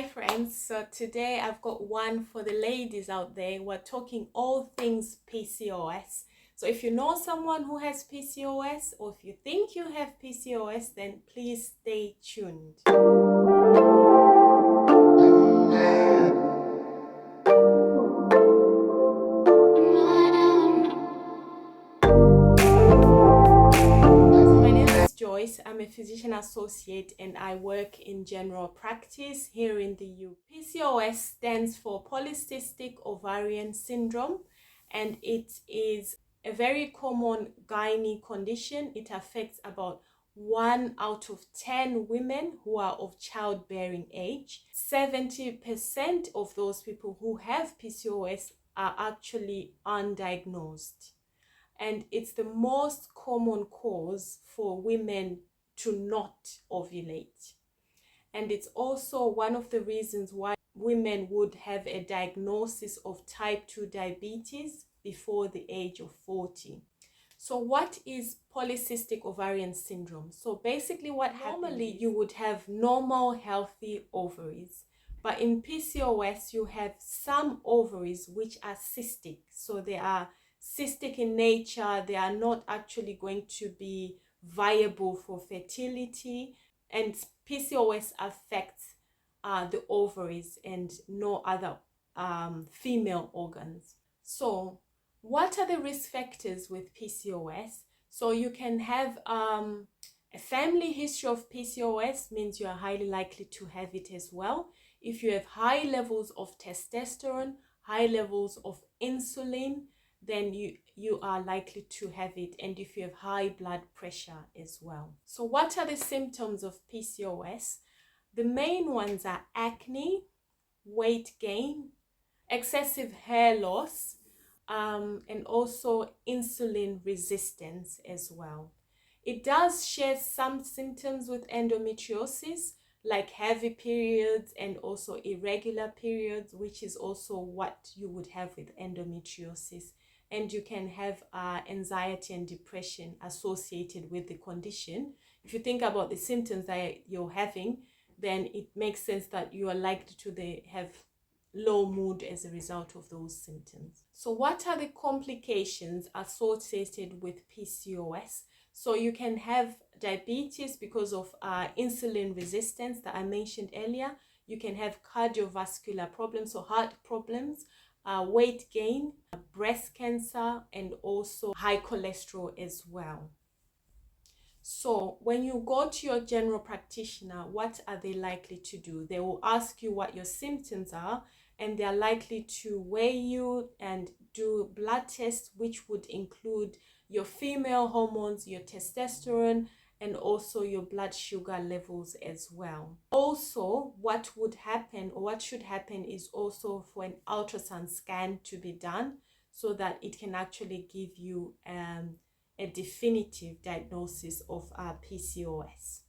Hi friends, so today I've got one for the ladies out there. We're talking all things PCOS. So if you know someone who has PCOS or if you think you have PCOS, then please stay tuned. I'm a physician associate and I work in general practice here in the UK. PCOS stands for Polycystic Ovarian Syndrome, and it is a very common gynae condition. It affects about 1 out of 10 women who are of childbearing age. 70% of those people who have PCOS are actually undiagnosed. And it's the most common cause for women to not ovulate. And it's also one of the reasons why women would have a diagnosis of type 2 diabetes before the age of 40. So what is polycystic ovarian syndrome? So basically what normally you would have normal healthy ovaries, but in PCOS you have some ovaries which are cystic. So they are cystic in nature, they are not actually going to be viable for fertility, and PCOS affects the ovaries and no other female organs. So what are the risk factors with PCOS? So you can have a family history of PCOS, means you are highly likely to have it as well. If you have high levels of testosterone, high levels of insulin, then you are likely to have it, and if you have high blood pressure as well. So what are the symptoms of PCOS? The main ones are acne, weight gain, excessive hair loss, and also insulin resistance as well. It does share some symptoms with endometriosis, like heavy periods and also irregular periods, which is also what you would have with endometriosis. And you can have anxiety and depression associated with the condition. If you think about the symptoms that you're having, then it makes sense that you are likely to have low mood as a result of those symptoms. So what are the complications associated with PCOS? So you can have diabetes because of insulin resistance that I mentioned earlier. You can have cardiovascular problems, so heart problems, weight gain, breast cancer, and also high cholesterol as well. So when you go to your general practitioner, what are they likely to do? They will ask you what your symptoms are, and they are likely to weigh you and do blood tests, which would include your female hormones, your testosterone, and also your blood sugar levels as well. Also, what would happen, or what should happen, is also for an ultrasound scan to be done so that it can actually give you a definitive diagnosis of PCOS.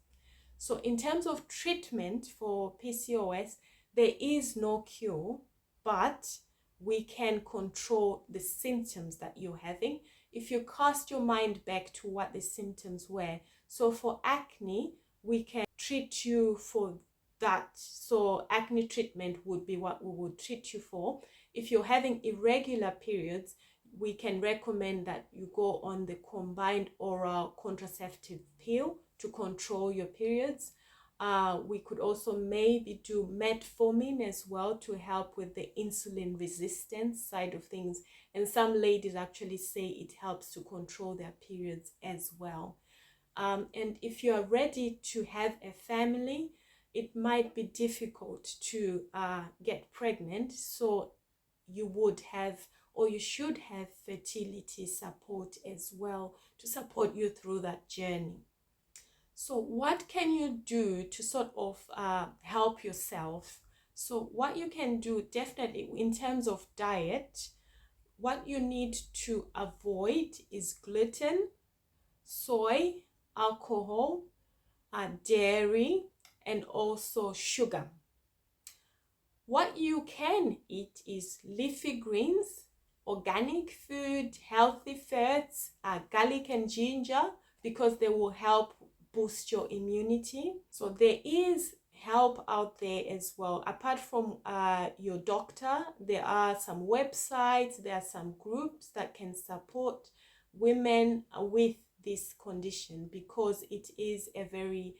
So in terms of treatment for PCOS, there is no cure, but we can control the symptoms that you're having. If you cast your mind back to what the symptoms were, so for acne, we can treat you for that. So acne treatment would be what we would treat you for. If you're having irregular periods, we can recommend that you go on the combined oral contraceptive pill to control your periods. We could also maybe do metformin as well to help with the insulin resistance side of things. And some ladies actually say it helps to control their periods as well. And if you are ready to have a family, it might be difficult to get pregnant. So you would have, or you should have, fertility support as well to support you through that journey. So what can you do to sort of help yourself? So what you can do, definitely in terms of diet, what you need to avoid is gluten, soy, alcohol, dairy, and also sugar. What you can eat is leafy greens, organic food, healthy fats, garlic and ginger, because they will help boost your immunity. So there is help out there as well. Apart from your doctor, there are some websites, there are some groups that can support women with this condition, because it is a very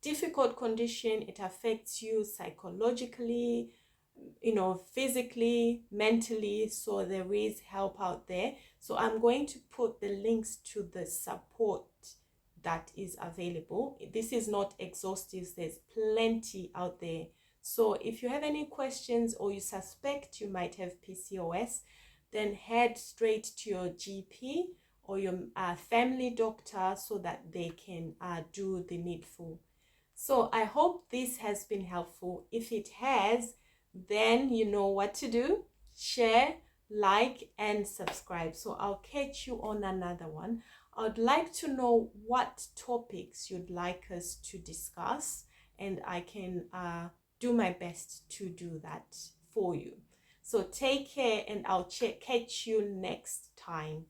difficult condition. It affects you psychologically, physically, mentally. So there is help out there. So I'm going to put the links to the support that is available. This is not exhaustive, there's plenty out there. So if you have any questions or you suspect you might have PCOS, then head straight to your GP or your family doctor so that they can do the needful. So I hope this has been helpful. If it has, then you know what to do. Share, like, and subscribe. So I'll catch you on another one. I'd like to know what topics you'd like us to discuss, and I can do my best to do that for you. So take care, and I'll catch you next time.